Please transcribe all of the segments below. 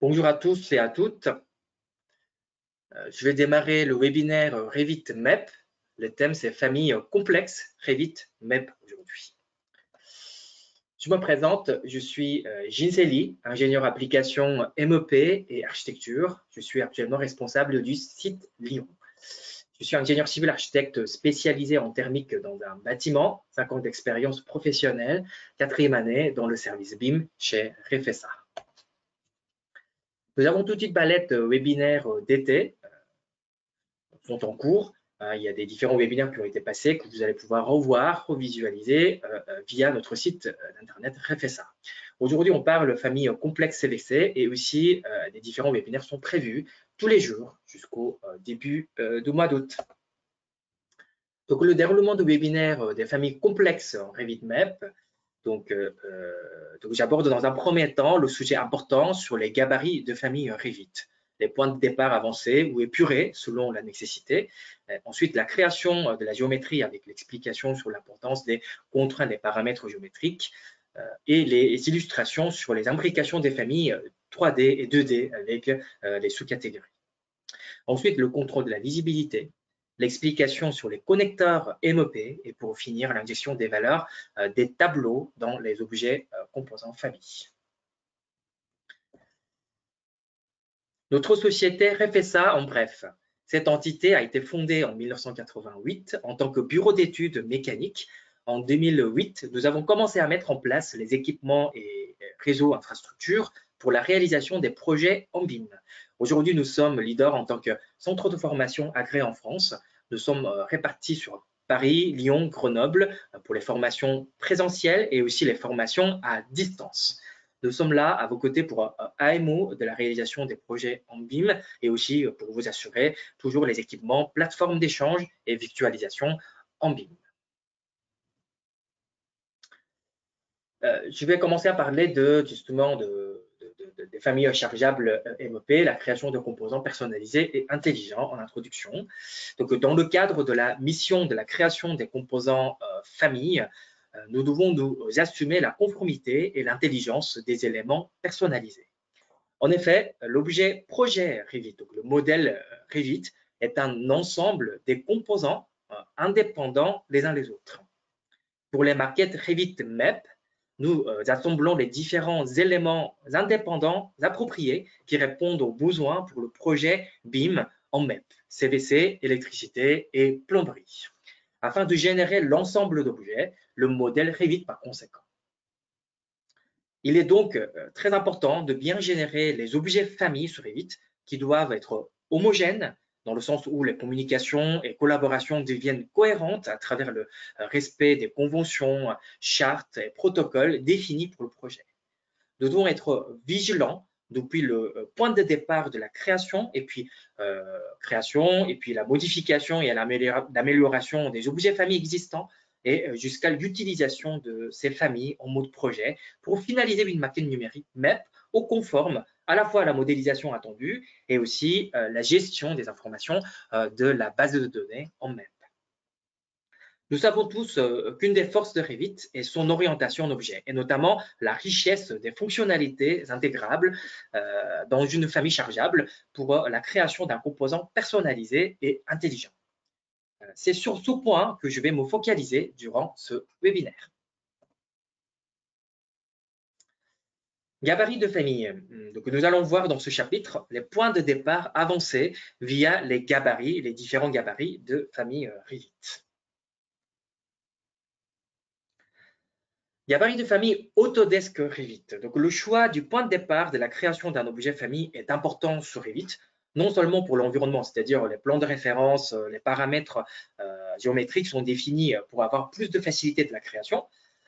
Bonjour à tous et à toutes. Je vais démarrer le webinaire Revit MEP. Le thème, c'est famille complexe Revit MEP aujourd'hui. Je me présente, je suis Ginzeli, ingénieur application MEP et architecture. Je suis actuellement responsable du site Lyon. Je suis ingénieur civil architecte spécialisé en thermique dans un bâtiment, 5 ans d'expérience professionnelle, 4e année dans le service BIM chez Refesa. Nous avons toute une palette webinaire d'été sont en cours. Il y a des différents webinaires qui ont été passés que vous allez pouvoir revoir, revisualiser via notre site d'internet Refesa. Aujourd'hui, on parle famille complexe CVC et aussi des différents webinaires sont prévus tous les jours jusqu'au début du mois d'août. Donc, le déroulement de webinaire des familles complexes en Revit MEP. Donc j'aborde dans un premier temps le sujet important sur les gabarits de famille Revit, les points de départ avancés ou épurés selon la nécessité. Ensuite, la création de la géométrie avec l'explication sur l'importance des contraintes des paramètres géométriques et les illustrations sur les imbrications des familles 3D et 2D avec les sous-catégories. Ensuite, le contrôle de la visibilité, l'explication sur les connecteurs MEP et pour finir, l'injection des valeurs des tableaux dans les objets composants famille. Notre société Refesa, en bref, cette entité a été fondée en 1988 en tant que bureau d'études mécaniques. En 2008, nous avons commencé à mettre en place les équipements et réseaux infrastructures pour la réalisation des projets en BIM. Aujourd'hui, nous sommes leaders en tant que centre de formation agréé en France. Nous sommes répartis sur Paris, Lyon, Grenoble pour les formations présentielles et aussi les formations à distance. Nous sommes là à vos côtés pour AMO de la réalisation des projets en BIM et aussi pour vous assurer toujours les équipements, plateformes d'échange et virtualisation en BIM. Je vais commencer à parler justement des familles chargeables MEP, la création de composants personnalisés et intelligents en introduction. Donc, dans le cadre de la mission de la création des composants famille, nous devons nous assumer la conformité et l'intelligence des éléments personnalisés. En effet, l'objet projet Revit, donc le modèle Revit, est un ensemble des composants indépendants les uns des autres. Pour les maquettes Revit MEP, nous assemblons les différents éléments indépendants appropriés qui répondent aux besoins pour le projet BIM en MEP, CVC, électricité et plomberie, afin de générer l'ensemble d'objets, le modèle Revit par conséquent. Il est donc très important de bien générer les objets familles sur Revit qui doivent être homogènes dans le sens où les communications et collaborations deviennent cohérentes à travers le respect des conventions, chartes et protocoles définis pour le projet. Nous devons être vigilants depuis le point de départ de la création et puis la modification et l'amélioration des objets familles existants et jusqu'à l'utilisation de ces familles en mode projet pour finaliser une maquette numérique MEP au conforme à la fois à la modélisation attendue et aussi la gestion des informations de la base de données en MEP. Nous savons tous qu'une des forces de Revit est son orientation en objet, et notamment la richesse des fonctionnalités intégrables dans une famille chargeable pour la création d'un composant personnalisé et intelligent. C'est sur ce point que je vais me focaliser durant ce webinaire. Gabarit de famille. Donc, nous allons voir dans ce chapitre les points de départ avancés via les gabarits, les différents gabarits de famille Revit. Gabarit de famille Autodesk Revit. Donc, le choix du point de départ de la création d'un objet famille est important sur Revit, non seulement pour l'environnement, c'est-à-dire les plans de référence, les paramètres géométriques sont définis pour avoir plus de facilité de la création,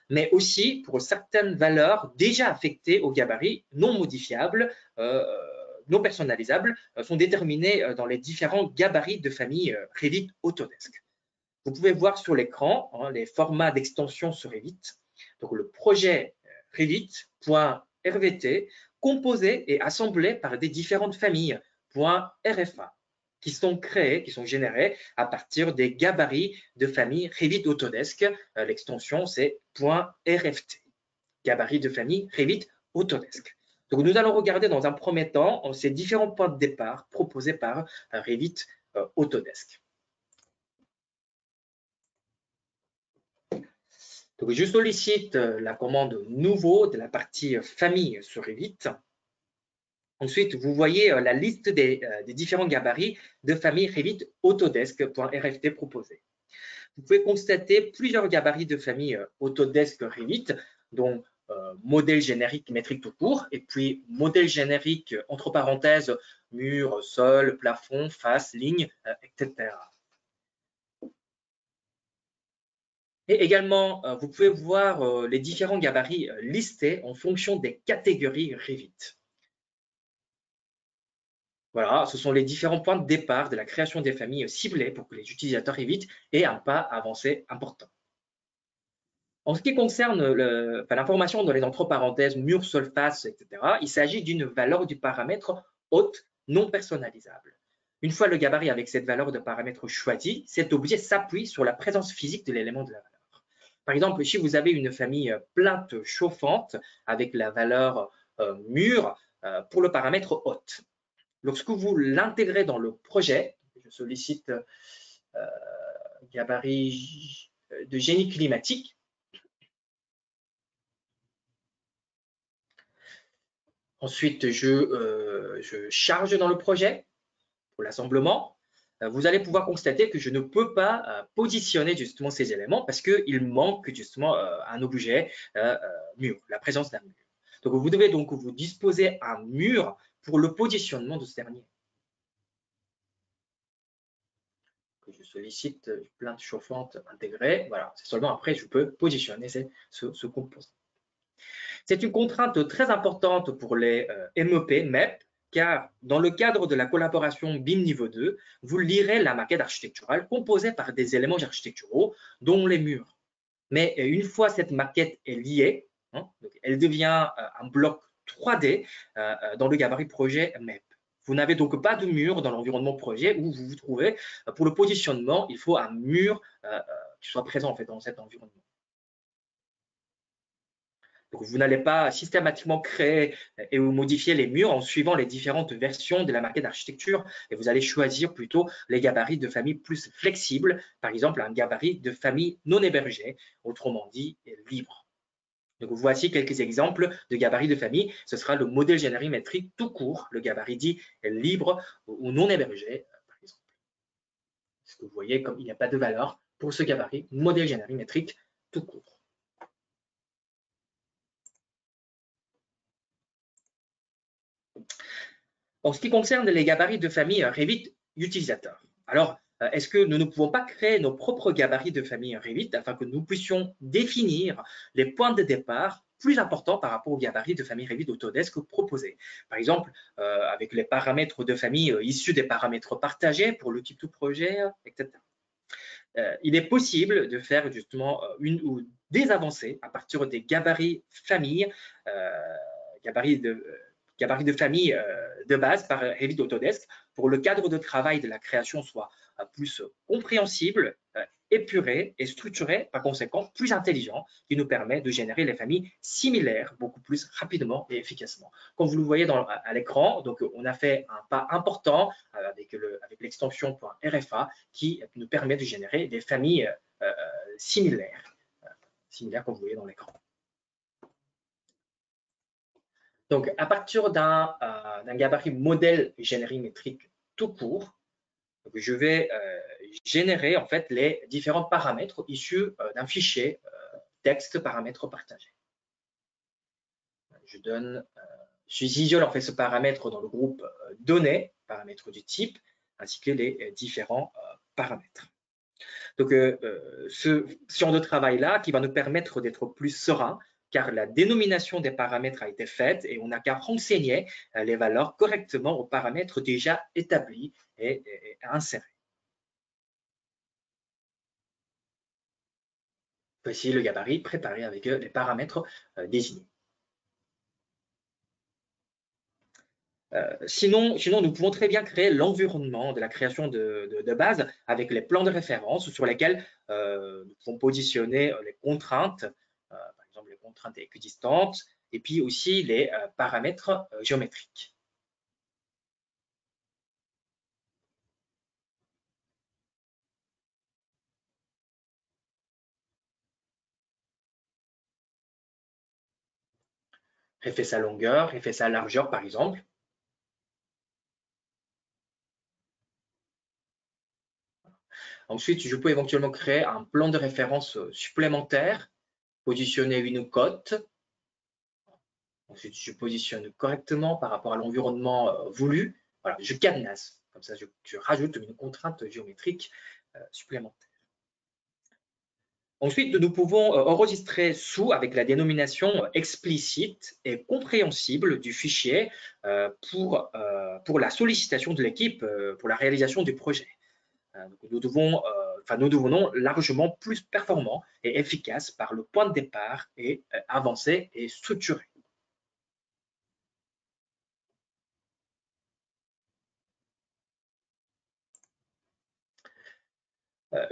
mais aussi pour certaines valeurs déjà affectées au gabarit non modifiables, non personnalisables, sont déterminées dans les différents gabarits de famille Revit Autodesk. Vous pouvez voir sur l'écran les formats d'extension sur Revit. Donc, le projet Revit.rvt composé et assemblé par des différentes familles .rfa qui sont créées, qui sont générées à partir des gabarits de famille Revit Autodesk. L'extension, c'est .rft, gabarit de famille Revit Autodesk. Donc, nous allons regarder dans un premier temps ces différents points de départ proposés par Revit Autodesk. Donc, je sollicite la commande nouveau de la partie famille sur Revit. Ensuite, vous voyez la liste des différents gabarits de famille Revit Autodesk.rft proposés. Vous pouvez constater plusieurs gabarits de famille Autodesk Revit, dont modèle générique métrique tout court, et puis modèle générique entre parenthèses mur, sol, plafond, face, ligne, etc. Et également, vous pouvez voir les différents gabarits listés en fonction des catégories Revit. Voilà, ce sont les différents points de départ de la création des familles ciblées pour que les utilisateurs Revit aient un pas avancé important. En ce qui concerne l'information dans les entre parenthèses mur, sol, face, etc., il s'agit d'une valeur du paramètre haute non personnalisable. Une fois le gabarit avec cette valeur de paramètre choisie, cet objet s'appuie sur la présence physique de l'élément de la valeur. Par exemple, si vous avez une famille plate chauffante avec la valeur mur pour le paramètre haute, lorsque vous l'intégrez dans le projet, je sollicite gabarit de génie climatique. Ensuite, je charge dans le projet pour l'assemblement. Vous allez pouvoir constater que je ne peux pas positionner justement ces éléments parce qu'il manque justement un objet mur, la présence d'un mur. Donc, vous devez donc vous disposer un mur pour le positionnement de ce dernier. Je sollicite plainte chauffante intégrée. Voilà, c'est seulement après je peux positionner ce composant. C'est une contrainte très importante pour les MEP, car dans le cadre de la collaboration BIM niveau 2, vous lirez la maquette architecturale composée par des éléments architecturaux, dont les murs. Mais une fois cette maquette est liée, donc elle devient un bloc 3D dans le gabarit projet MEP. Vous n'avez donc pas de mur dans l'environnement projet où vous vous trouvez. Pour le positionnement, il faut un mur qui soit présent en fait dans cet environnement. Donc, vous n'allez pas systématiquement créer et modifier les murs en suivant les différentes versions de la maquette d'architecture et vous allez choisir plutôt les gabarits de famille plus flexibles, par exemple un gabarit de famille non hébergée, autrement dit libre. Donc, voici quelques exemples de gabarits de famille. Ce sera le modèle générique métrique tout court, le gabarit dit libre ou non hébergé, par exemple. Ce que vous voyez, comme il n'y a pas de valeur pour ce gabarit, modèle générique métrique tout court. En ce qui concerne les gabarits de famille Revit utilisateur, alors est-ce que nous ne pouvons pas créer nos propres gabarits de famille Revit afin que nous puissions définir les points de départ plus importants par rapport aux gabarits de famille Revit Autodesk proposés? Par exemple, avec les paramètres de famille issus des paramètres partagés pour le type de projet, etc. Il est possible de faire justement une ou des avancées à partir des gabarits famille, gabarits de famille de base par Revit Autodesk pour le cadre de travail de la création soit plus compréhensible, épuré et structuré, par conséquent plus intelligent, qui nous permet de générer les familles similaires beaucoup plus rapidement et efficacement. Comme vous le voyez à l'écran, donc on a fait un pas important avec l'extension .rfa qui nous permet de générer des familles similaires comme vous voyez dans l'écran. Donc, à partir d'un gabarit modèle générique métrique tout court, je vais générer en fait les différents paramètres issus d'un fichier texte paramètres partagés. J'isole en fait ce paramètre dans le groupe données, paramètres du type, ainsi que les différents paramètres. Donc, ce genre de travail-là qui va nous permettre d'être plus serein, car la dénomination des paramètres a été faite et on n'a qu'à renseigner les valeurs correctement aux paramètres déjà établis et insérés. Voici le gabarit préparé avec les paramètres désignés. Sinon, nous pouvons très bien créer l'environnement de la création de base avec les plans de référence sur lesquels nous pouvons positionner les contraintes, par exemple les contraintes équidistantes, et puis aussi les paramètres géométriques. J'ai fait sa longueur, j'ai fait sa largeur par exemple. Ensuite, je peux éventuellement créer un plan de référence supplémentaire, positionner une cote. Ensuite, je positionne correctement par rapport à l'environnement voulu. Voilà, je cadenasse. Comme ça, je rajoute une contrainte géométrique supplémentaire. Ensuite, nous pouvons enregistrer sous avec la dénomination explicite et compréhensible du fichier pour la sollicitation de l'équipe pour la réalisation du projet. Nous devenons largement plus performants et efficaces par le point de départ et avancé et structuré.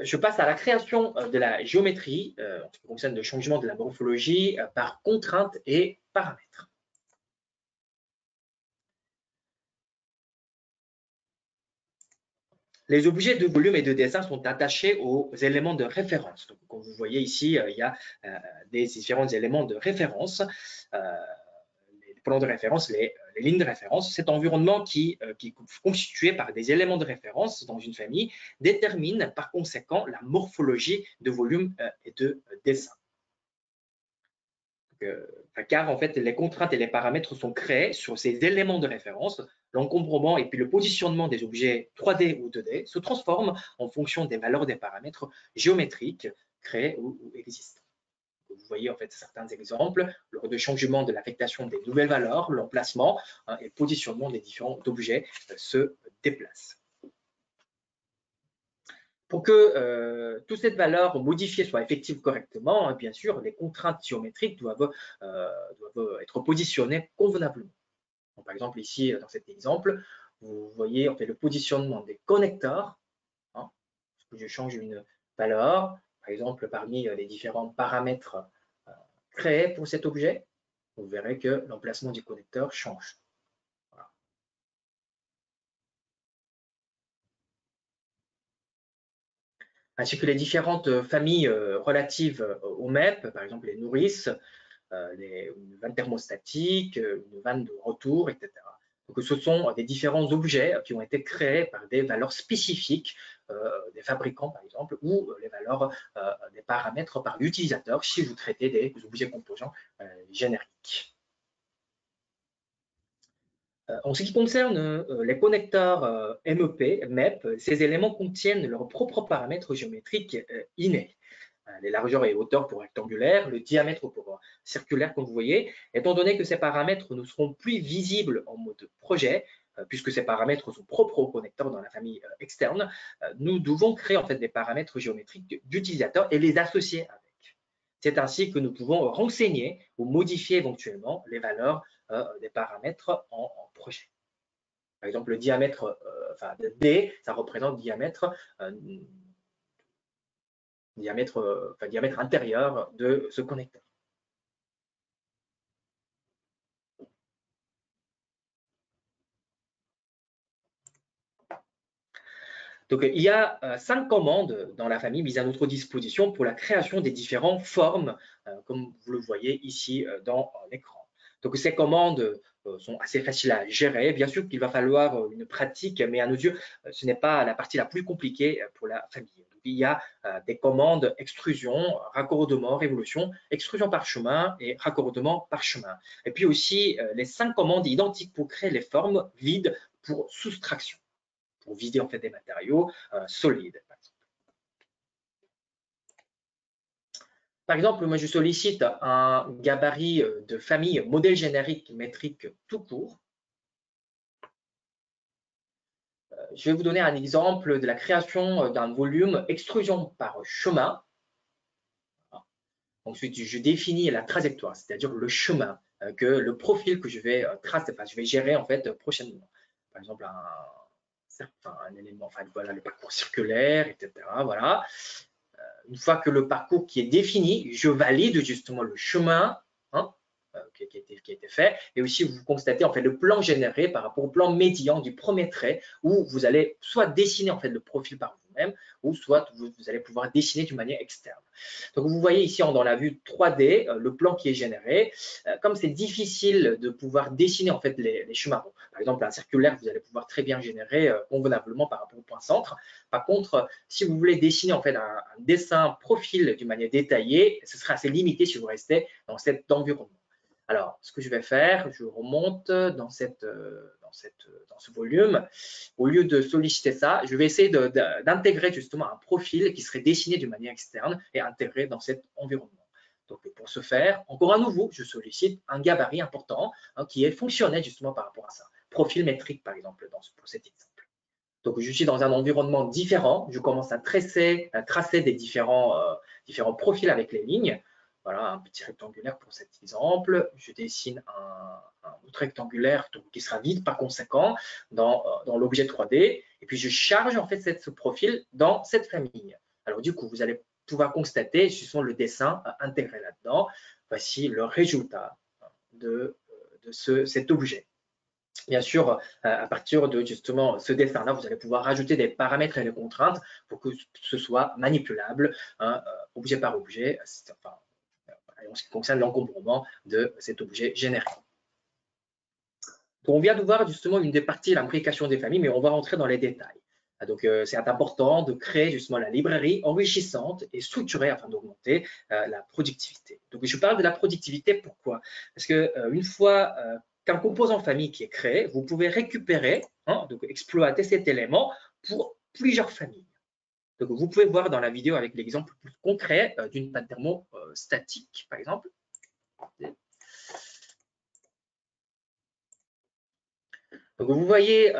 Je passe à la création de la géométrie en ce qui concerne le changement de la morphologie par contraintes et paramètres. Les objets de volume et de dessin sont attachés aux éléments de référence. Donc, comme vous voyez ici, il y a des différents éléments de référence, les plans de référence, les lignes de référence. Cet environnement qui est constitué par des éléments de référence dans une famille détermine par conséquent la morphologie de volume et de dessin. Car en fait, les contraintes et les paramètres sont créés sur ces éléments de référence. L'encombrement et puis le positionnement des objets 3D ou 2D se transforment en fonction des valeurs des paramètres géométriques créés ou existants. Vous voyez en fait certains exemples lors de changement de l'affectation des nouvelles valeurs, l'emplacement et le positionnement des différents objets se déplacent. Pour que toute cette valeur modifiée soit effective correctement, bien sûr, les contraintes géométriques doivent être positionnées convenablement. Donc, par exemple, ici, dans cet exemple, vous voyez en fait, le positionnement des connecteurs. Je change une valeur, par exemple, parmi les différents paramètres créés pour cet objet, vous verrez que l'emplacement du connecteur change. Ainsi que les différentes familles relatives au MEP, par exemple les nourrices, une vanne thermostatique, une vanne de retour, etc. Donc, ce sont des différents objets qui ont été créés par des valeurs spécifiques des fabricants, par exemple, ou les valeurs des paramètres par l'utilisateur si vous traitez des objets composants génériques. En ce qui concerne les connecteurs MEP, ces éléments contiennent leurs propres paramètres géométriques innés. Les largeurs et hauteurs pour rectangulaire, le diamètre pour circulaire, comme vous voyez. Étant donné que ces paramètres ne seront plus visibles en mode projet, puisque ces paramètres sont propres aux connecteurs dans la famille externe, nous devons créer en fait des paramètres géométriques d'utilisateur et les associer avec. C'est ainsi que nous pouvons renseigner ou modifier éventuellement les valeurs des paramètres en projet. Par exemple, le diamètre D, ça représente diamètre intérieur de ce connecteur. Donc, il y a 5 commandes dans la famille mises à notre disposition pour la création des différentes formes, comme vous le voyez ici dans l'écran. Donc, ces commandes sont assez faciles à gérer. Bien sûr qu'il va falloir une pratique, mais à nos yeux, ce n'est pas la partie la plus compliquée pour la famille. Donc, il y a des commandes extrusion, raccordement, révolution, extrusion par chemin et raccordement par chemin. Et puis aussi les 5 commandes identiques pour créer les formes vides pour soustraction, pour vider en fait des matériaux solides. Par exemple, moi je sollicite un gabarit de famille modèle générique métrique tout court. Je vais vous donner un exemple de la création d'un volume extrusion par chemin. Ensuite, je définis la trajectoire, c'est-à-dire le chemin, le profil que je vais tracer, je vais gérer en fait prochainement. Par exemple, un élément, voilà, le parcours circulaire, etc. Voilà. Une fois que le parcours qui est défini, je valide justement le chemin a été fait. Et aussi, vous constatez en fait le plan généré par rapport au plan médian du premier trait, où vous allez soit dessiner en fait le profil par vous-même, ou soit vous allez pouvoir dessiner d'une manière externe. Donc, vous voyez ici dans la vue 3D le plan qui est généré. Comme c'est difficile de pouvoir dessiner en fait les chemins, par exemple un circulaire, vous allez pouvoir très bien générer convenablement par rapport au point centre. Par contre, si vous voulez dessiner en fait un dessin profil d'une manière détaillée, ce sera assez limité si vous restez dans cet environnement. Alors, ce que je vais faire, je remonte dans ce volume. Au lieu de solliciter ça, je vais essayer d'intégrer justement un profil qui serait dessiné d'une manière externe et intégré dans cet environnement. Donc, pour ce faire, encore à nouveau, je sollicite un gabarit important qui est fonctionnel justement par rapport à ça. Profil métrique, par exemple, pour cet exemple. Donc, je suis dans un environnement différent. Je commence à tracer des différents profils avec les lignes. Voilà, un petit rectangulaire pour cet exemple. Je dessine un autre rectangulaire qui sera vide par conséquent dans l'objet 3D. Et puis, je charge en fait ce profil dans cette famille. Alors, du coup, vous allez pouvoir constater justement le dessin intégré là-dedans. Voici le résultat de cet objet. Bien sûr, à partir de justement ce dessin-là, vous allez pouvoir rajouter des paramètres et des contraintes pour que ce soit manipulable, objet par objet, enfin, en ce qui concerne l'encombrement de cet objet généré. Donc, on vient de voir justement une des parties, l'imbrication des familles, mais on va rentrer dans les détails. Donc, c'est important de créer justement la librairie enrichissante et structurée afin d'augmenter la productivité. Donc, je parle de la productivité, pourquoi? Parce qu'une fois qu'un composant famille qui est créé, vous pouvez récupérer, donc exploiter cet élément pour plusieurs familles. Donc, vous pouvez voir dans la vidéo avec l'exemple plus concret d'une pâte thermostatique, par exemple. Donc, vous voyez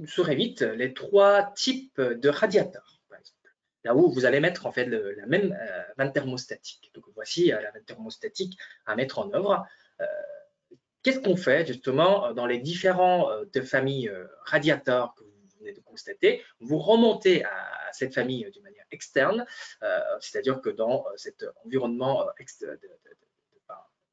sur Revit les trois types de radiateurs, par exemple. Là où vous allez mettre en fait la même vanne thermostatique. Donc, voici la vanne thermostatique à mettre en œuvre. Qu'est-ce qu'on fait justement dans les différents familles radiateurs que vous venez de constater? Vous remontez à cette famille d'une manière externe, c'est-à-dire que dans cet environnement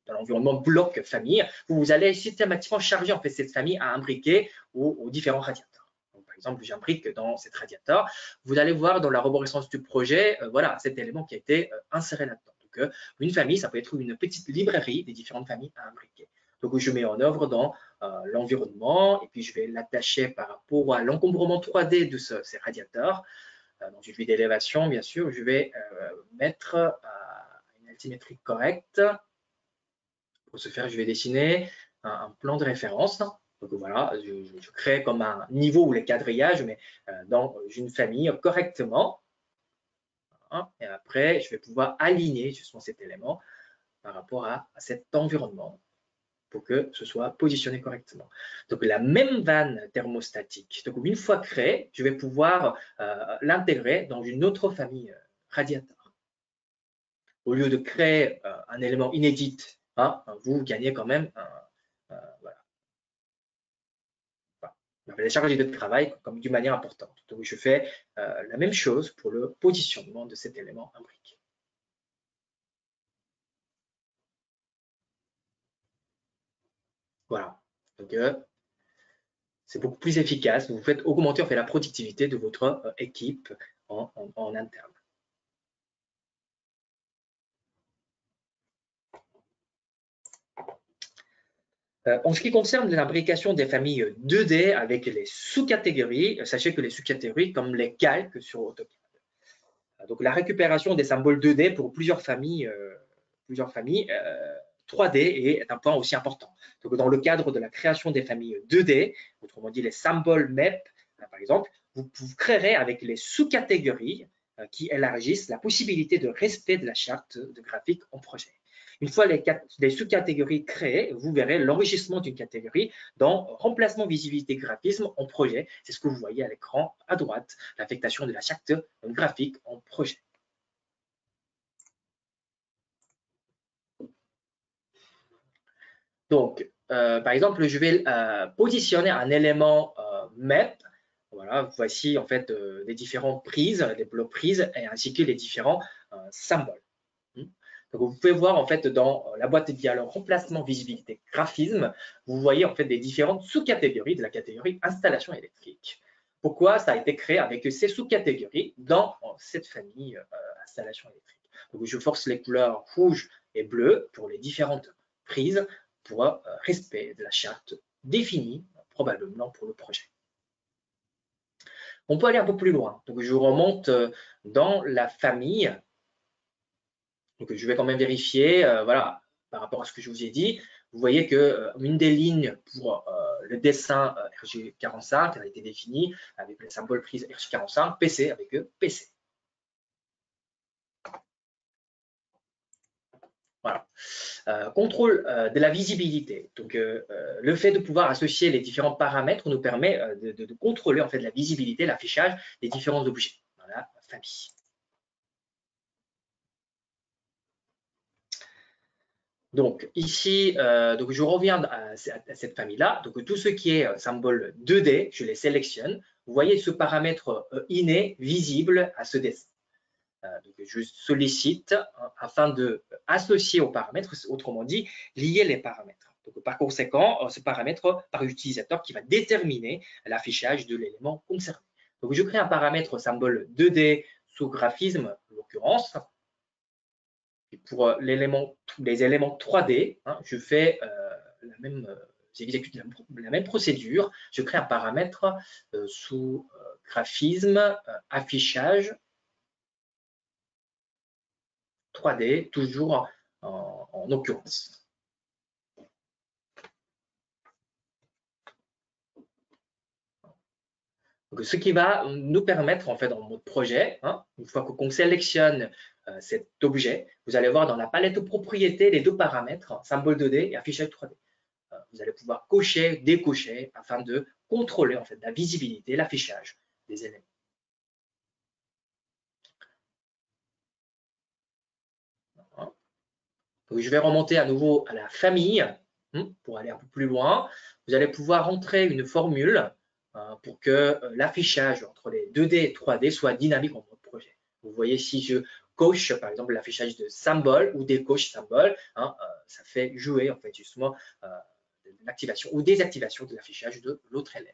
dans l'environnement bloc famille, vous allez systématiquement charger en fait cette famille à imbriquer aux différents radiateurs. Donc, par exemple, j'imbrique dans cet radiateur. Vous allez voir dans la l'arborescence du projet, voilà, cet élément qui a été inséré là-dedans. Donc, une famille, ça peut être une petite librairie des différentes familles à imbriquer. Donc, je mets en œuvre dans l'environnement et puis je vais l'attacher par rapport à l'encombrement 3D de ces radiateurs. Dans une vue d'élévation, bien sûr, je vais mettre une altimétrie correcte. Pour ce faire, je vais dessiner un plan de référence. Donc voilà, je crée comme un niveau où les quadrillages, mais dans une famille correctement. Et après, je vais pouvoir aligner justement cet élément par rapport à cet environnement pour que ce soit positionné correctement. Donc la même vanne thermostatique, donc une fois créée, je vais pouvoir l'intégrer dans une autre famille radiateur. Au lieu de créer un élément inédit, vous gagnez quand même voilà. La charge de travail comme d'une manière importante. Donc je fais la même chose pour le positionnement de cet élément imbriqué. Voilà. Donc c'est beaucoup plus efficace. Vous faites augmenter en fait la productivité de votre équipe en interne. En ce qui concerne l'imbrication des familles 2D avec les sous-catégories, sachez que les sous-catégories, comme les calques sur AutoCAD. Donc la récupération des symboles 2D pour plusieurs familles 3D est un point aussi important. Donc dans le cadre de la création des familles 2D, autrement dit les symboles MEP, par exemple, vous créerez avec les sous-catégories qui élargissent la possibilité de respect de la charte de graphique en projet. Une fois les sous-catégories créées, vous verrez l'enrichissement d'une catégorie dans remplacement, visibilité, graphisme en projet. C'est ce que vous voyez à l'écran à droite, l'affectation de la charte graphique en projet. Donc, par exemple, je vais positionner un élément MEP. Voilà, voici en fait les différentes prises, les blocs prises, et ainsi que les différents symboles. Donc, vous pouvez voir en fait dans la boîte de dialogue remplacement, visibilité, graphisme, vous voyez en fait des différentes sous-catégories de la catégorie installation électrique. Pourquoi ça a été créé avec ces sous-catégories dans cette famille installation électrique. Donc, je force les couleurs rouge et bleu pour les différentes prises pour respect de la charte définie probablement pour le projet. On peut aller un peu plus loin. Donc, je remonte dans la famille. Donc, je vais quand même vérifier, voilà, par rapport à ce que je vous ai dit. Vous voyez que une des lignes pour le dessin RG45 a été définie avec le symbole prise RG45, PC avec PC. Voilà. Contrôle de la visibilité. Donc, le fait de pouvoir associer les différents paramètres nous permet de contrôler en fait la visibilité, l'affichage des différents objets dans la famille. Donc ici, donc je reviens à cette famille-là. Donc tout ce qui est symbole 2D, je les sélectionne. Vous voyez ce paramètre inné visible à ce dessin. Donc je sollicite afin de associer au paramètre, autrement dit, lier les paramètres. Donc par conséquent, ce paramètre par l'utilisateur qui va déterminer l'affichage de l'élément concerné. Donc je crée un paramètre symbole 2D sous graphisme, en l'occurrence. Et pour les éléments 3D, hein, je fais j'exécute la même procédure. Je crée un paramètre sous graphisme, affichage 3D, toujours en occurrence. Donc, ce qui va nous permettre, en fait, dans notre projet, hein, une fois qu'on sélectionne cet objet, vous allez voir dans la palette propriétés les deux paramètres, symbole 2D et affichage 3D. Vous allez pouvoir cocher, décocher afin de contrôler en fait la visibilité, l'affichage des éléments. Donc, je vais remonter à nouveau à la famille pour aller un peu plus loin. Vous allez pouvoir entrer une formule pour que l'affichage entre les 2D et 3D soit dynamique dans votre projet. Vous voyez, si je coche par exemple l'affichage de symboles ou décoche symboles, ça fait jouer en fait justement l'activation ou désactivation de l'affichage de l'autre élément.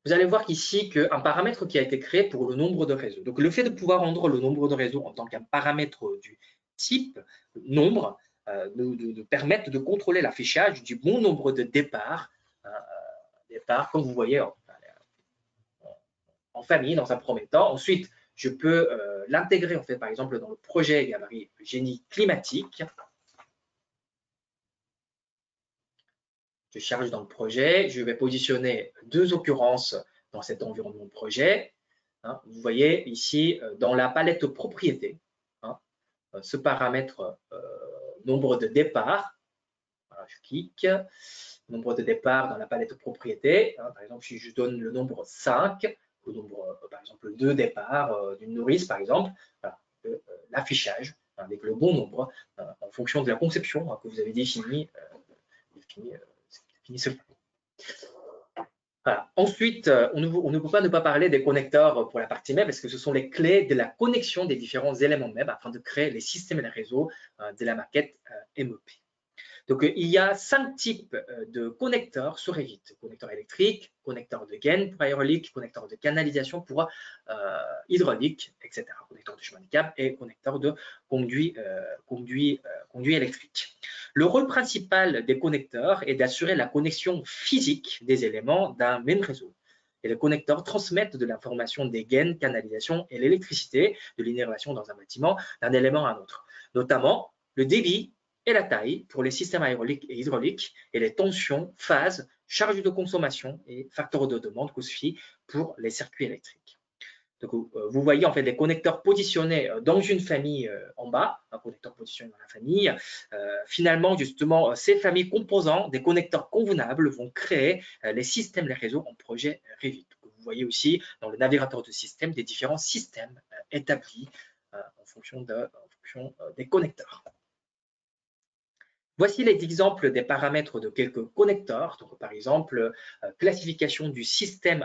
Vous allez voir qu'ici qu'un paramètre qui a été créé pour le nombre de réseaux. Donc le fait de pouvoir rendre le nombre de réseaux en tant qu'un paramètre du type nombre nous permettent de contrôler l'affichage du bon nombre de départs, comme vous voyez en famille dans un premier temps. Ensuite, je peux l'intégrer en fait par exemple dans le projet galerie génie climatique. Je charge dans le projet, je vais positionner deux occurrences dans cet environnement projet. Vous voyez ici dans la palette propriétés, ce paramètre nombre de départ, voilà, je clique, nombre de départ dans la palette propriétés, par exemple si je donne le nombre 5, le nombre par exemple 2 départs d'une nourrice par exemple, voilà, l'affichage avec le bon nombre en fonction de la conception que vous avez définie. Voilà. Ensuite, on ne peut pas ne pas parler des connecteurs pour la partie MEB parce que ce sont les clés de la connexion des différents éléments MEB afin de créer les systèmes et les réseaux de la maquette MEP. Donc, il y a 5 types de connecteurs sur Revit. Connecteur électrique, connecteur de gaine pour aérolique, connecteur de canalisation pour hydraulique, etc. Connecteur de chemin de câble et connecteur de conduit électrique. Le rôle principal des connecteurs est d'assurer la connexion physique des éléments d'un même réseau. Et les connecteurs transmettent de l'information des gaines, canalisation et l'électricité de l'innervation dans un bâtiment d'un élément à un autre, notamment le débit et la taille pour les systèmes aéroliques et hydrauliques et les tensions, phases, charges de consommation et facteurs de demande cosfi pour les circuits électriques. Donc, vous voyez en fait les connecteurs positionnés dans une famille en bas, un connecteur positionné dans la famille. Finalement, justement, ces familles composant des connecteurs convenables vont créer les systèmes, les réseaux en projet Revit. Vous voyez aussi dans le navigateur de système des différents systèmes établis en fonction des connecteurs. Voici les exemples des paramètres de quelques connecteurs. Donc, par exemple, classification du système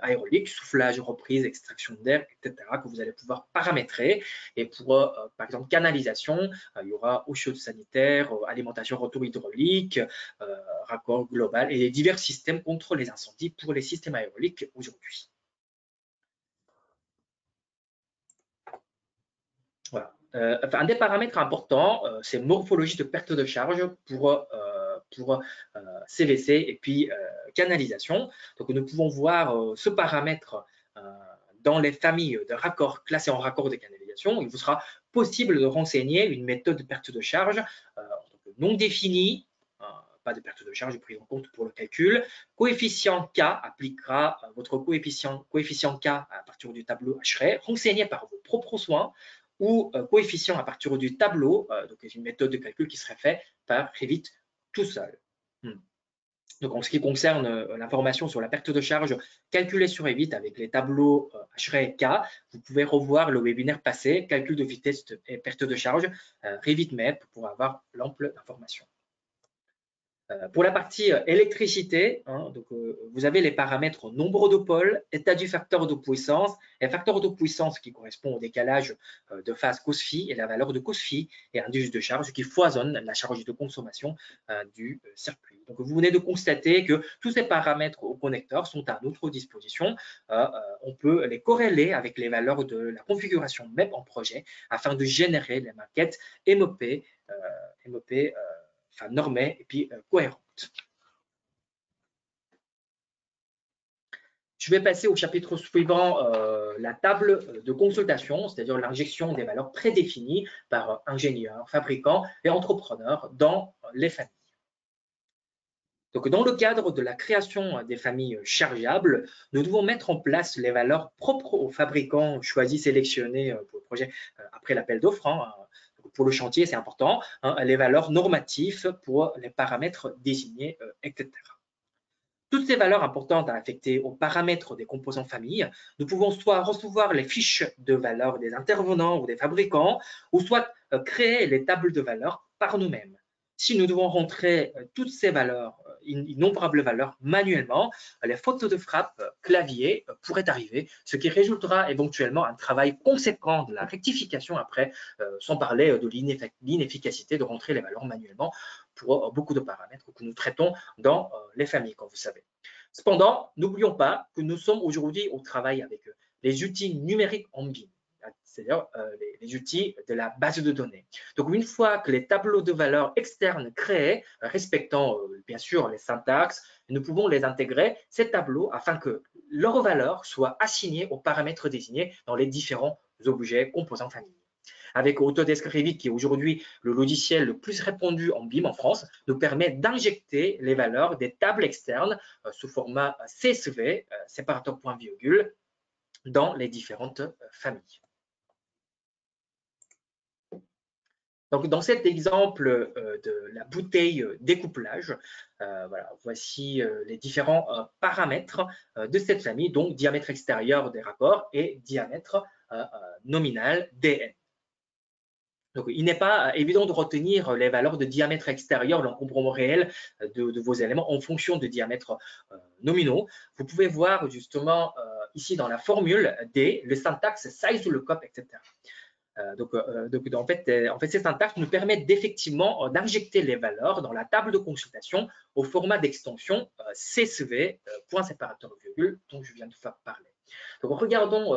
aérolique, soufflage, reprise, extraction d'air, etc., que vous allez pouvoir paramétrer. Et pour, par exemple, canalisation, il y aura eau chaude sanitaire, alimentation, retour hydraulique, raccord global et les divers systèmes contre les incendies pour les systèmes aéroliques aujourd'hui. Voilà. Un des paramètres importants, c'est morphologie de perte de charge pour CVC et puis canalisation. Donc, nous pouvons voir ce paramètre dans les familles de raccords classés en raccord de canalisation. Il vous sera possible de renseigner une méthode de perte de charge non définie, pas de perte de charge prise en compte pour le calcul. Coefficient K appliquera votre coefficient K à partir du tableau Hray, renseigné par vos propres soins, ou coefficient à partir du tableau, donc c'est une méthode de calcul qui serait faite par Revit tout seul. Donc en ce qui concerne l'information sur la perte de charge calculée sur Revit avec les tableaux Hray et K, vous pouvez revoir le webinaire passé, calcul de vitesse et perte de charge, Revit MEP, pour avoir l'ample d'informations. Pour la partie électricité, donc, vous avez les paramètres nombre de pôles, état du facteur de puissance, et facteur de puissance qui correspond au décalage de phase cos phi et la valeur de cos phi et indice de charge qui foisonne la charge de consommation du circuit. Donc vous venez de constater que tous ces paramètres au connecteur sont à notre disposition. On peut les corréler avec les valeurs de la configuration MEP en projet afin de générer les maquettes MEP, normée et puis cohérente. Je vais passer au chapitre suivant, la table de consultation, c'est-à-dire l'injection des valeurs prédéfinies par ingénieurs, fabricants et entrepreneurs dans les familles. Donc, dans le cadre de la création des familles chargeables, nous devons mettre en place les valeurs propres aux fabricants choisis, sélectionnés pour le projet après l'appel d'offres. Pour le chantier, c'est important, les valeurs normatives pour les paramètres désignés, etc. Toutes ces valeurs importantes à affecter aux paramètres des composants famille, nous pouvons soit recevoir les fiches de valeurs des intervenants ou des fabricants, ou soit créer les tables de valeurs par nous-mêmes. Si nous devons rentrer toutes ces valeurs, innombrables valeurs, manuellement, les fautes de frappe clavier pourraient arriver, ce qui résultera éventuellement un travail conséquent de la rectification après, sans parler de l'inefficacité de rentrer les valeurs manuellement pour beaucoup de paramètres que nous traitons dans les familles, comme vous savez. Cependant, n'oublions pas que nous sommes aujourd'hui au travail avec les outils numériques en BIM, c'est-à-dire les outils de la base de données. Donc, une fois que les tableaux de valeurs externes créés, respectant bien sûr les syntaxes, nous pouvons les intégrer, ces tableaux, afin que leurs valeurs soient assignées aux paramètres désignés dans les différents objets composants familles. Avec Autodesk Revit, qui est aujourd'hui le logiciel le plus répandu en BIM en France, nous permet d'injecter les valeurs des tables externes sous format CSV, séparateur point virgule, dans les différentes familles. Donc, dans cet exemple de la bouteille découplage, voilà, voici les différents paramètres de cette famille, donc diamètre extérieur des raccords et diamètre nominal DN. Donc, il n'est pas évident de retenir les valeurs de diamètre extérieur, l'encombrement réel de vos éléments en fonction de diamètres nominaux. Vous pouvez voir justement ici dans la formule D, le syntaxe size lookup, etc. En fait, ces syntaxes nous permettent d'effectivement d'injecter les valeurs dans la table de consultation au format d'extension CSV, point séparateur virgule, dont je viens de faire parler. Donc, regardons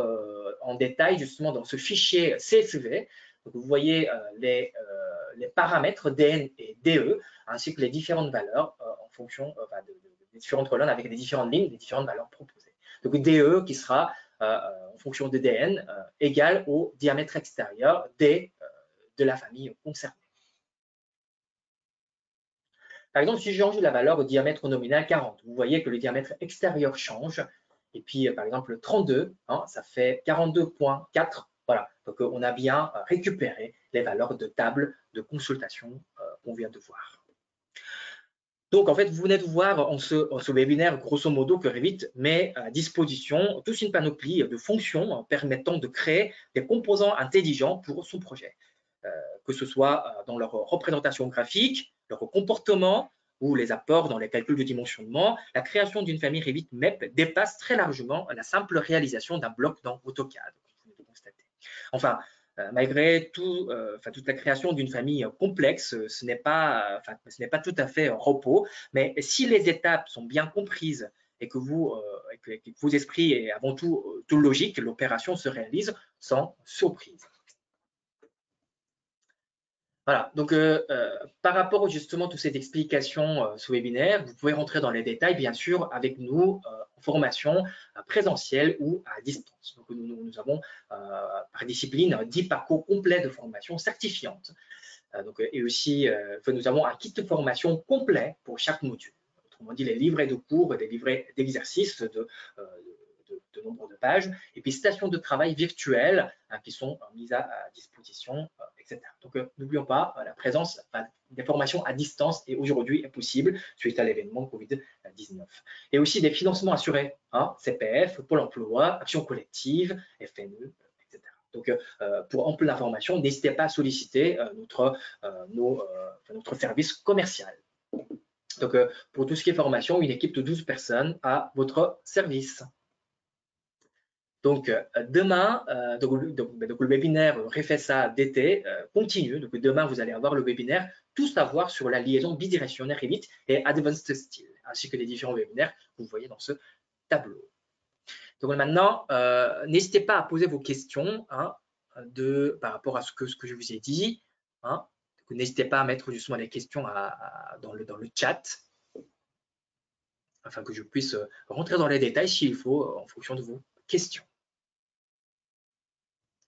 en détail justement dans ce fichier CSV. Donc, vous voyez les paramètres DN et DE, ainsi que les différentes valeurs en fonction des différentes colonnes avec les différentes lignes, des différentes valeurs proposées. Donc, DE qui sera en fonction de DN égale au diamètre extérieur D de la famille concernée. Par exemple, si je change la valeur au diamètre nominal 40, vous voyez que le diamètre extérieur change. Et puis, par exemple, 32, ça fait 42,4. Voilà, donc on a bien récupéré les valeurs de table de consultation qu'on vient de voir. Donc, en fait, vous venez de voir en ce webinaire, grosso modo, que Revit met à disposition toute une panoplie de fonctions permettant de créer des composants intelligents pour son projet, que ce soit dans leur représentation graphique, leur comportement ou les apports dans les calculs de dimensionnement, la création d'une famille Revit MEP dépasse très largement la simple réalisation d'un bloc dans AutoCAD, comme vous pouvez le constater. Enfin, malgré tout, toute la création d'une famille complexe, ce n'est pas tout à fait repos, mais si les étapes sont bien comprises et que vos esprits est avant tout logique, l'opération se réalise sans surprise. Voilà, donc par rapport justement à toutes ces explications ce webinaire, vous pouvez rentrer dans les détails bien sûr avec nous en formation présentielle ou à distance. Donc nous avons par discipline 10 parcours complets de formation certifiante. Et aussi, nous avons un kit de formation complet pour chaque module. Autrement dit, les livrets de cours et des livrets d'exercices de nombre de pages, et puis stations de travail virtuelles qui sont mises à disposition, etc. Donc, n'oublions pas, la présence des formations à distance et aujourd'hui est possible suite à l'événement Covid-19. Et aussi des financements assurés, CPF, Pôle emploi, Action collective, FNE, etc. Donc, pour ample information, n'hésitez pas à solliciter notre service commercial. Donc, pour tout ce qui est formation, une équipe de 12 personnes à votre service. Donc, demain, le webinaire REFESA d'été continue. Donc, demain, vous allez avoir le webinaire Tout savoir sur la liaison bidirectionnelle Revit et Advanced Style, ainsi que les différents webinaires que vous voyez dans ce tableau. Donc, maintenant, n'hésitez pas à poser vos questions par rapport à ce que je vous ai dit. N'hésitez pas à mettre justement les questions dans le chat, afin que je puisse rentrer dans les détails s'il faut en fonction de vos questions.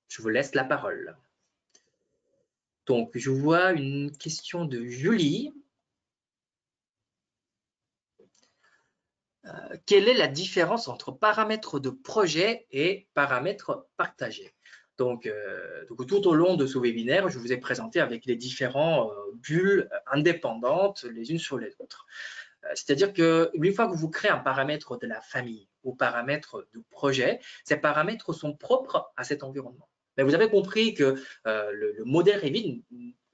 Je vous laisse la parole. Donc, je vois une question de Julie. Quelle est la différence entre paramètres de projet et paramètres partagés? Donc, tout au long de ce webinaire, je vous ai présenté avec les différents bulles indépendantes les unes sur les autres. C'est-à-dire qu'une fois que vous créez un paramètre de la famille ou paramètre de projet, ces paramètres sont propres à cet environnement. Mais vous avez compris que le modèle Revit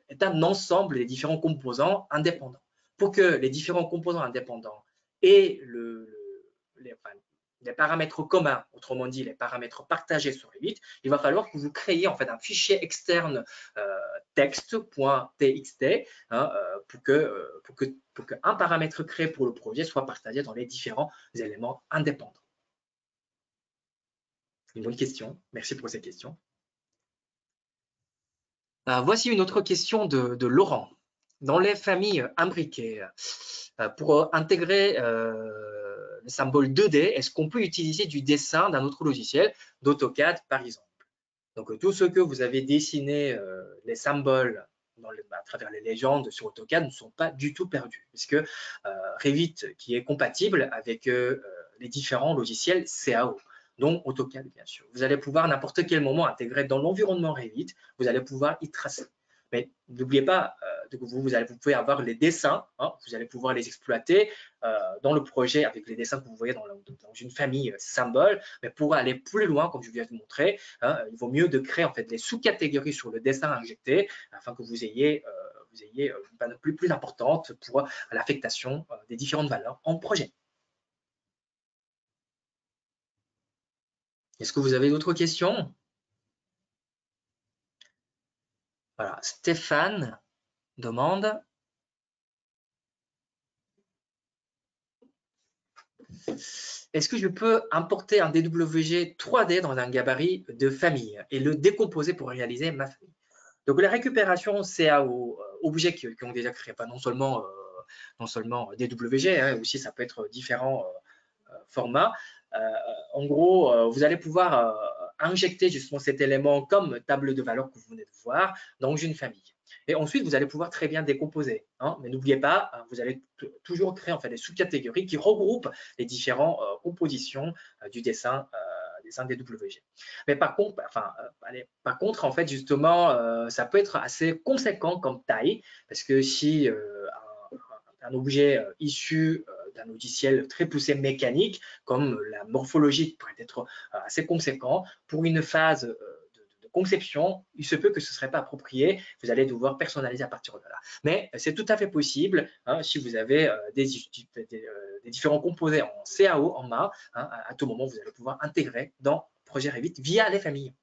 est un ensemble des différents composants indépendants. Pour que les différents composants indépendants aient les paramètres communs, autrement dit les paramètres partagés sur Revit, il va falloir que vous créiez en fait un fichier externe text.txt pour qu'un paramètre créé pour le projet soit partagé dans les différents éléments indépendants. Une bonne question, merci pour cette question. Voici une autre question de Laurent. Dans les familles imbriquées, pour intégrer le symbole 2D, est-ce qu'on peut utiliser du dessin d'un autre logiciel, d'AutoCAD par exemple? Donc, tout ce que vous avez dessiné, les symboles à travers les légendes sur AutoCAD ne sont pas du tout perdus, puisque Revit, qui est compatible avec les différents logiciels CAO, dont AutoCAD, bien sûr. Vous allez pouvoir à n'importe quel moment intégrer dans l'environnement Revit, vous allez pouvoir y tracer. Mais n'oubliez pas, vous pouvez avoir les dessins, vous allez pouvoir les exploiter dans le projet avec les dessins que vous voyez dans une famille symbole. Mais pour aller plus loin, comme je viens de vous montrer, il vaut mieux de créer en fait des sous-catégories sur le dessin injecté afin que vous ayez une panoplie plus importante pour l'affectation des différentes valeurs en projet. Est-ce que vous avez d'autres questions? Voilà, Stéphane demande. Est-ce que je peux importer un DWG 3D dans un gabarit de famille et le décomposer pour réaliser ma famille? Donc, la récupération CAO objets qui ont déjà créé, pas non seulement DWG, aussi ça peut être différents formats. En gros, vous allez pouvoir injecter justement cet élément comme table de valeur que vous venez de voir dans une famille. Et ensuite, vous allez pouvoir très bien décomposer. Mais n'oubliez pas, vous allez toujours créer en fait des sous-catégories qui regroupent les différentes compositions du dessin DWG. Mais par contre, en fait, justement, ça peut être assez conséquent comme taille, parce que si un objet issu d'un logiciel très poussé mécanique, comme la morphologie pourrait être assez conséquent, pour une phase de conception, il se peut que ce ne serait pas approprié. Vous allez devoir personnaliser à partir de là. Mais c'est tout à fait possible hein, si vous avez des différents composés en CAO, en MA. Hein, à tout moment, vous allez pouvoir intégrer dans Projet Revit via les familles.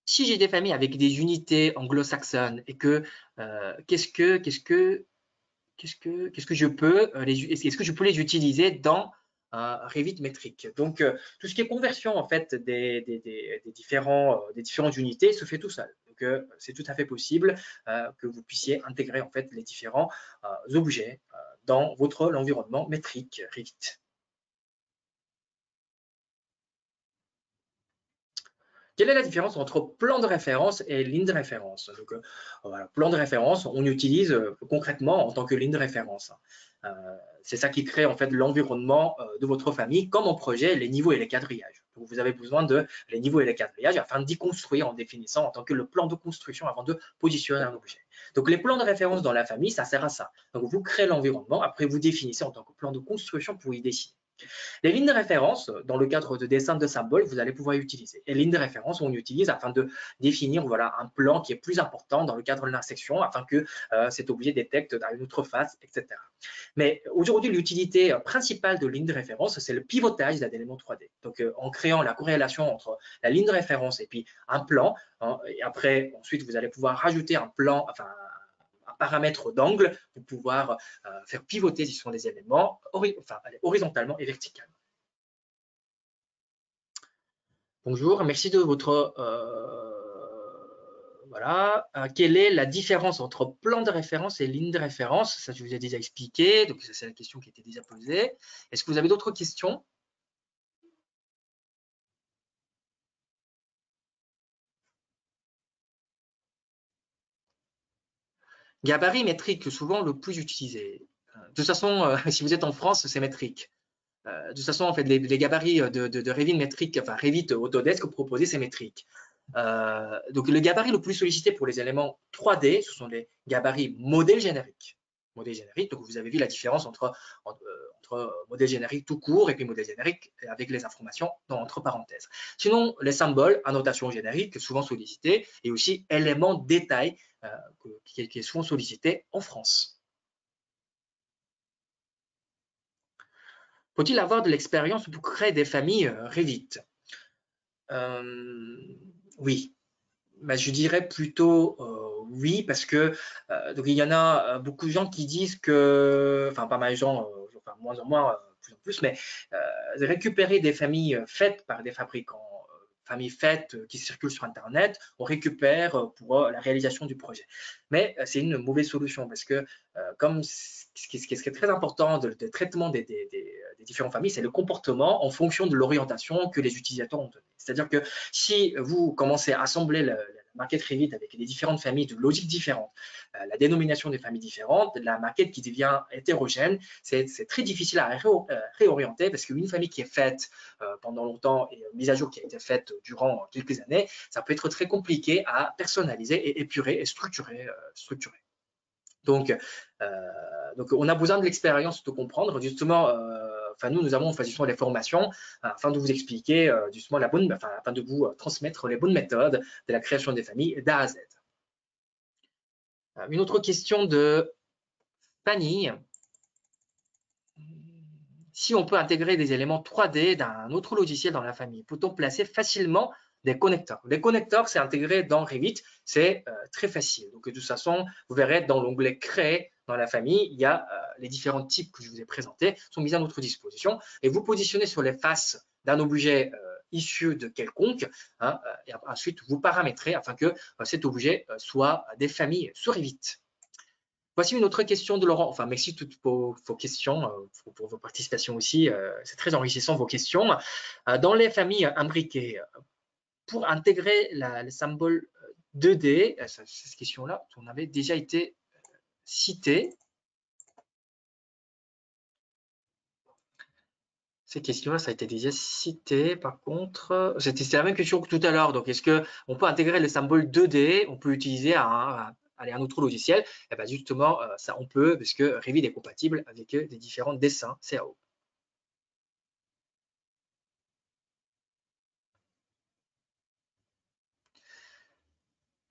Si j'ai des familles avec des unités anglo-saxonnes et que est-ce que je peux les utiliser dans Revit métrique. Donc tout ce qui est conversion en fait des différentes unités se fait tout seul. Donc c'est tout à fait possible que vous puissiez intégrer en fait les différents objets dans votre environnement métrique Revit. Quelle est la différence entre plan de référence et ligne de référence? Donc, voilà, plan de référence, on utilise concrètement en tant que ligne de référence. C'est ça qui crée en fait l'environnement de votre famille, comme en projet, les niveaux et les quadrillages. Donc, vous avez besoin de les niveaux et les quadrillages afin d'y construire en définissant en tant que le plan de construction avant de positionner un objet. Donc, les plans de référence dans la famille, ça sert à ça. Donc, vous créez l'environnement, après vous définissez en tant que plan de construction pour y dessiner. Les lignes de référence, dans le cadre de dessin de symboles, vous allez pouvoir utiliser. Et les lignes de référence, on utilise afin de définir voilà, un plan qui est plus important dans le cadre de l'intersection, afin que cet objet détecte une autre face, etc. Mais aujourd'hui, l'utilité principale de ligne de référence, c'est le pivotage d'un élément 3D. Donc, en créant la corrélation entre la ligne de référence et puis un plan, hein, et après, ensuite, vous allez pouvoir rajouter un plan, enfin, un paramètre d'angle pour pouvoir faire pivoter si ce sont des éléments horizontalement et verticalement. Bonjour, merci de votre voilà. Quelle est la différence entre plan de référence et ligne de référence? Ça, je vous ai déjà expliqué, donc ça c'est la question qui était déjà posée. Est-ce que vous avez d'autres questions? Gabarit métrique, souvent le plus utilisé. De toute façon, si vous êtes en France, c'est métrique. De toute façon, en fait, les gabarits de Revit métrique, enfin Revit Autodesk proposés, c'est métrique. Donc, le gabarit le plus sollicité pour les éléments 3D, ce sont les gabarits modèles génériques. Modèle générique, donc vous avez vu la différence entre modèle générique tout court et puis modèle générique avec les informations entre parenthèses. Sinon, les symboles, annotation générique, souvent sollicités, et aussi éléments détails qui est souvent sollicité en France. Faut-il avoir de l'expérience pour créer des familles Revit? Oui, bah, je dirais plutôt oui, parce que donc il y en a beaucoup de gens qui disent que, enfin pas mal de gens, enfin moins en moins, plus en plus, mais récupérer des familles faites par des fabricants, familles faites qui circulent sur Internet, on récupère pour la réalisation du projet. Mais c'est une mauvaise solution parce que comme ce qui est très important de traitement des différentes familles, c'est le comportement en fonction de l'orientation que les utilisateurs ont donnée. C'est-à-dire que si vous commencez à assembler la maquette Revit avec les différentes familles de logiques différentes, la dénomination des familles différentes, la maquette qui devient hétérogène, c'est très difficile à réorienter parce qu'une famille qui est faite pendant longtemps et une mise à jour qui a été faite durant quelques années, ça peut être très compliqué à personnaliser et épurer et structurer. Donc, on a besoin de l'expérience de comprendre. Justement, nous avons justement les formations afin de vous expliquer justement afin de vous transmettre les bonnes méthodes de la création des familles d'A à Z. Une autre question de Fanny. Si on peut intégrer des éléments 3D d'un autre logiciel dans la famille, peut-on placer facilement des connecteurs? Les connecteurs, c'est intégré dans Revit, c'est très facile. Donc, de toute façon, vous verrez dans l'onglet Créer dans la famille, il y a les différents types que je vous ai présentés, sont mis à notre disposition. Et vous positionnez sur les faces d'un objet issu de quelconque, hein, et ensuite vous paramétrez afin que cet objet soit des familles sur Revit. Voici une autre question de Laurent. Enfin, merci toutes vos questions, pour vos participations aussi. C'est très enrichissant vos questions. Dans les familles imbriquées, pour intégrer le symbole 2D, cette question-là, on avait déjà été cité. Ces questions-là, ça a été déjà cité. Par contre, c'était la même question que tout à l'heure. Donc, est-ce qu'on peut intégrer le symbole 2D? On peut utiliser un autre logiciel? Et bien justement, ça on peut, parce que Revit est compatible avec des différents dessins CAO.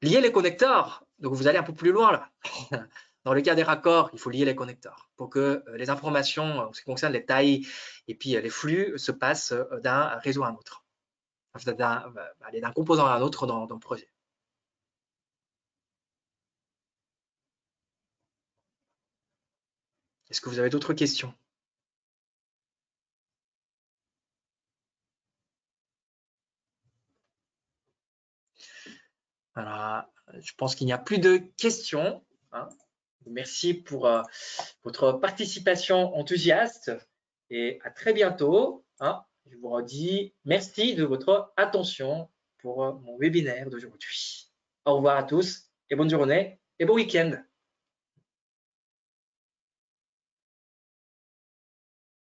Lier les connecteurs, donc vous allez un peu plus loin là. Dans le cas des raccords, il faut lier les connecteurs pour que les informations en ce qui concerne les tailles et puis les flux se passent d'un réseau à un autre, d'un composant à un autre dans le projet. Est-ce que vous avez d'autres questions? Alors, je pense qu'il n'y a plus de questions. Hein. Merci pour votre participation enthousiaste et à très bientôt. Hein. Je vous redis merci de votre attention pour mon webinaire d'aujourd'hui. Au revoir à tous et bonne journée et bon week-end.